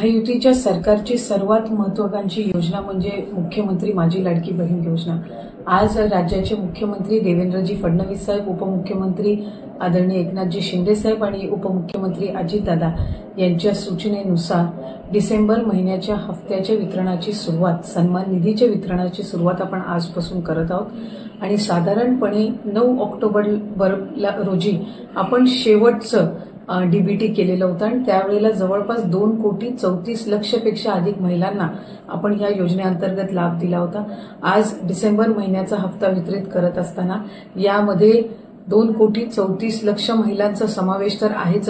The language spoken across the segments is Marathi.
महायुतीच्या सरकारची सर्वात महत्त्वाकांक्षी योजना म्हणजे मुख्यमंत्री माझी लाडकी बहीण योजना। आज राज्याचे मुख्यमंत्री देवेंद्रजी फडणवीस साहेब, उपमुख्यमंत्री आदरणीय एकनाथजी शिंदे साहेब आणि उपमुख्यमंत्री अजितदादा यांच्या सूचनेनुसार डिसेंबर महिन्याच्या हप्त्याच्या वितरणाची सुरुवात, सन्मान निधीच्या वितरणाची सुरुवात आपण आजपासून करत आहोत आणि साधारणपणे 9 ऑक्टोबर रोजी आपण शेवटचं डीबीटी केलेलं होतं आणि त्यावेळेला जवळपास 2,34,00,000 पेक्षा अधिक महिलांना आपण या योजनेअंतर्गत लाभ दिला होता। आज डिसेंबर महिन्याचा हप्ता वितरित करत असताना यामध्ये 2,34,00,000 महिलांचा समावेश तर आहेच,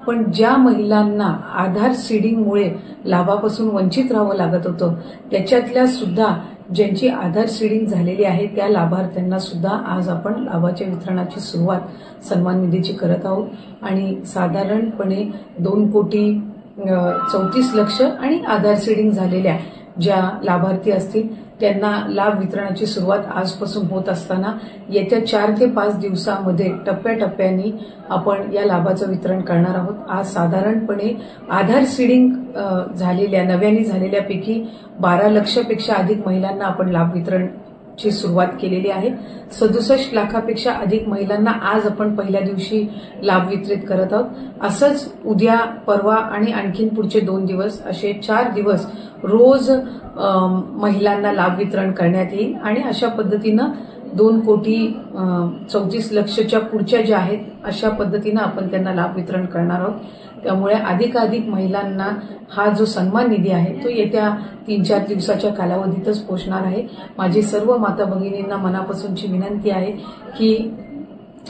पण ज्या महिलांना आधार सीडिंगमुळे लाभापासून वंचित राहावं लागत होतं त्याच्यातल्या सुद्धा ज्यांची आधार सीडिंग झालेली आहे त्या लाभार्थ्यांना सुद्धा आज आपण लाभाच्या वितरणाची सुरुवात सन्मान निधीची करत आहोत आणि साधारणपणे 2,34,00,000 आणि आधार सीडिंग झालेल्या ज्या लाभार्थी असतील त्यांना लाभ वितरणाची सुरुवात आजपासून होत असताना येत्या 4 ते 5 दिवसांमध्ये टप्प्याटप्प्याने आपण या लाभाचं वितरण करणार आहोत। आज साधारणपणे आधार सीडिंग झालेल्या नव्याने झालेल्यापैकी 12 लाखापेक्षा अधिक महिलांना आपण लाभ वितरणची सुरुवात केलेली आहे। 67 लाखापेक्षा अधिक महिलांना आज आपण पहिल्या दिवशी लाभ वितरित करत आहोत। असंच उद्या, परवा आणि आणखीन पुढचे 2 दिवस असे 4 दिवस रोज महिलांना लाभ वितरण करण्यात येईल आणि अशा पद्धतीनं 2,34,00,000च्या पुढच्या ज्या आहेत अशा पद्धतीनं आपण त्यांना लाभ वितरण करणार आहोत। त्यामुळे अधिकाधिक महिलांना हा जो सन्मान निधी आहे तो येत्या 3-4 दिवसाच्या कालावधीतच पोहोचणार आहे। माझी सर्व माता भगिनींना मनापासूनची विनंती आहे की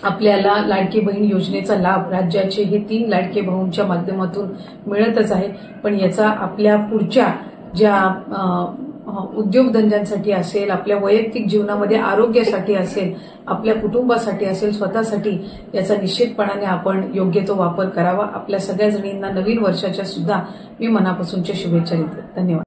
आपल्याला लाडकी बहीण योजनेचा लाभ राज्याचे हे 3 लाडके भाऊंच्या माध्यमातून मिळतच आहे, पण याचा आपल्या पुढच्या ज्या उद्योगधंद्यांसाठी असेल, आपल्या वैयक्तिक जीवनामध्ये आरोग्यासाठी असेल, आपल्या कुटुंबासाठी असेल, स्वतःसाठी याचा निश्चितपणाने आपण योग्य तो वापर करावा। आपल्या सगळ्या जणींना नवीन वर्षाच्या सुद्धा मी मनापासूनच्या शुभेच्छा देते। धन्यवाद।